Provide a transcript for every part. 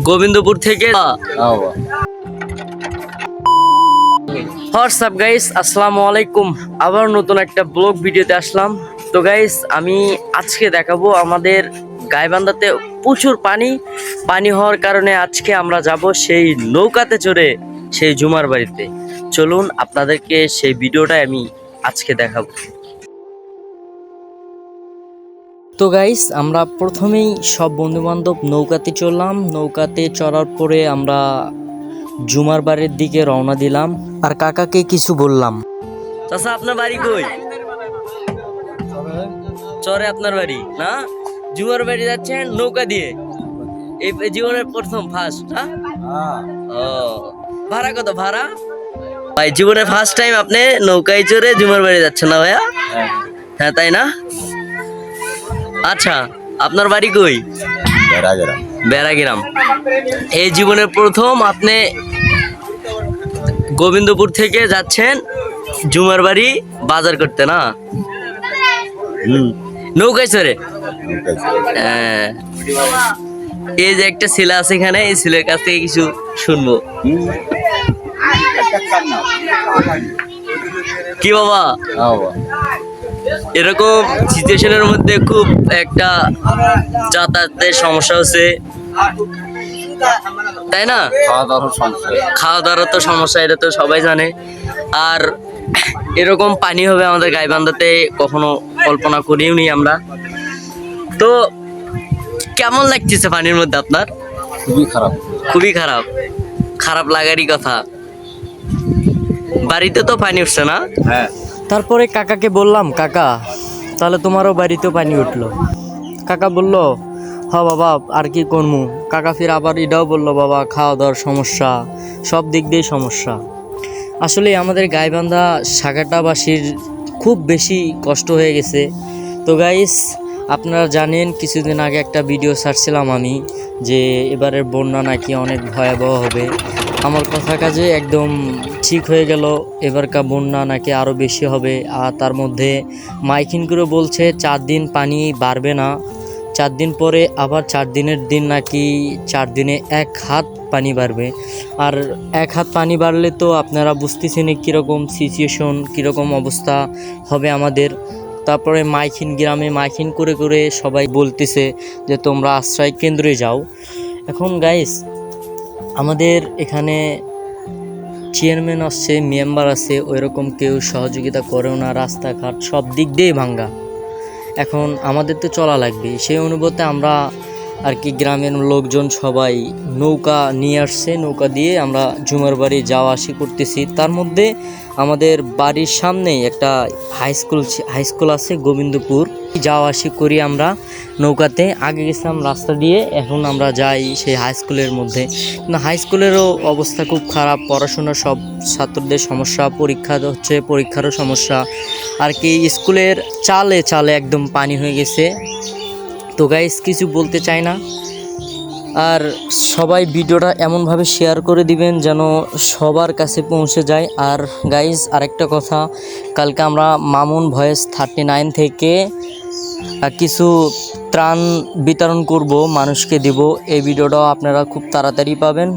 গোবিন্দপুর থেকে। WhatsApp guys, আসসালামু আলাইকুম। আবার নতুন একটা ব্লগ ভিডিওতে আসলাম। তো গাইস, আমি আজকে দেখাবো আমাদের গাইবান্ধাতে প্রচুর পানি হওয়ার কারণে আজকে আমরা যাব সেই নৌকাতে চড়ে সেই জুমার বাড়িতে। চলুন আপনাদেরকে সেই ভিডিওটা আমি আজকে দেখাবো। তো গাইস, আমরা প্রথমেই সব বন্ধুবান্ধব নৌকাতে চললাম। নৌকাতে চড়ার পরে আমরা জুমার বাড়ির দিকে রওনা দিলাম। আর কাকাকে কিছু বললাম, চাচা আপনার বাড়ি কই? চরে আপনার বাড়ি না? জুমার বাড়ি যাচ্ছেন নৌকা দিয়ে? এই জীবনের প্রথম ফার্স্ট? ও, ভাড়া কত ভাড়া? ভাই জীবনের ফার্স্ট টাইম আপনি নৌকায় চড়ে জুমার বাড়ি যাচ্ছেন না ভাইয়া? হ্যাঁ তাই না? আচ্ছা, আপনার বাড়ি কই? বেড়াগ্রাম। এই জীবনের প্রথম আপনি গোবিন্দপুর থেকে যাচ্ছেন জুমার বাড়ি বাজার করতে না? নৌকায় চড়ে। হ্যাঁ, এই যে একটা ছেলে আছে এখানে, এই ছেলের কাছ থেকে কিছু শুনবো। কি বাবা, এরকম সিচুয়েশনের মধ্যে খুব একটা যাতায়াতের সমস্যা হচ্ছে, তাই না? খাওয়া দাওয়ার তো সমস্যা, এটা তো সবাই জানে। আর এরকম পানি হবে আমাদের গাইবান্ধাতে কখনো কল্পনা করিও নি আমরা। তো কেমন লাগতেছে পানির মধ্যে আপনার? খুবই খারাপ। খুবই খারাপ। খারাপ লাগারই কথা। বাড়িতে তো পানি উঠছে না? হ্যাঁ। তারপরে কাকাকে বললাম, কাকা তাহলে তোমারও বাড়িতেও পানি উঠলো? কাকা বলল, হ বাবা আর কি করবো। কাকা ফির আবার এটাও বললো, বাবা খাওয়া দাওয়ার সমস্যা, সব দিক দিয়ে সমস্যা। আসলে আমাদের গাইবান্ধা সাগাটাবাসীর খুব বেশি কষ্ট হয়ে গেছে। তো গাইস, আপনারা জানেন কিছুদিন আগে একটা ভিডিও ছাড়ছিলাম আমি, যে এবারের বন্যা নাকি অনেক ভয়াবহ হবে। আমার কথা কাজে একদম ঠিক হয়ে গেল। এবারকার বন্যা নাকি আরও বেশি হবে। আর তার মধ্যে মাইকিং করে বলছে 4 দিন পানি বাড়বে না, 4 দিন পরে আবার 4 দিনের দিন নাকি 4 দিনে 1 হাত পানি বাড়বে। আর 1 হাত পানি বাড়লে তো আপনারা বুঝতেছেন কীরকম সিচুয়েশন, কীরকম অবস্থা হবে আমাদের। তারপরে গ্রামে মাইকিং করে করে সবাই বলতেছে যে তোমরা আশ্রয় কেন্দ্রে যাও। এখন গাইস, আমাদের এখানে চেয়ারম্যান আসছে, মেম্বার আছে, ওইরকম কেউ সহযোগিতা করেও না। রাস্তাঘাট সব দিক দিয়েই ভাঙ্গা। এখন আমাদের তো চলা লাগবে। সেই অনুপাতে আমরা আর কি গ্রামের লোকজন সবাই নৌকা নিয়ে আসছে। নৌকা দিয়ে আমরা জুমার বাড়ি যাওয়া আসি করতেছি। তার মধ্যে আমাদের বাড়ির সামনেই একটা হাই স্কুল আছে গোবিন্দপুর, যাওয়া আসি করি আমরা নৌকাতে। আগে গেছিলাম রাস্তা দিয়ে, এখন আমরা যাই সেই হাই স্কুলের মধ্যে। কিন্তু হাই স্কুলেরও অবস্থা খুব খারাপ। পড়াশোনার সব ছাত্রদের সমস্যা, পরীক্ষা হচ্ছে, পরীক্ষারও সমস্যা আর কি। স্কুলের চালে চালে একদম পানি হয়ে গেছে। তো গাইস, কিছু বলতে চাই না। আর সবাই ভিডিওটা এমনভাবে শেয়ার করে দিবেন যেন সবার কাছে পৌঁছে যায়। আর গাইস, আরেকটা কথা, কালকে আমরা মামুন ভয়েস 39 থেকে কিছু ত্রাণ বিতরণ করব, মানুষকে দেব। এই ভিডিওটাও আপনারা খুব তাড়াতাড়ি পাবেন।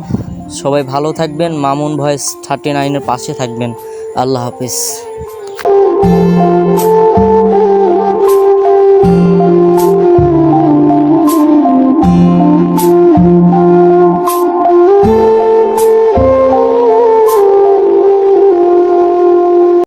সবাই ভালো থাকবেন, মামুন ভয়েস 39-এর পাশে থাকবেন। আল্লাহ হাফিজ।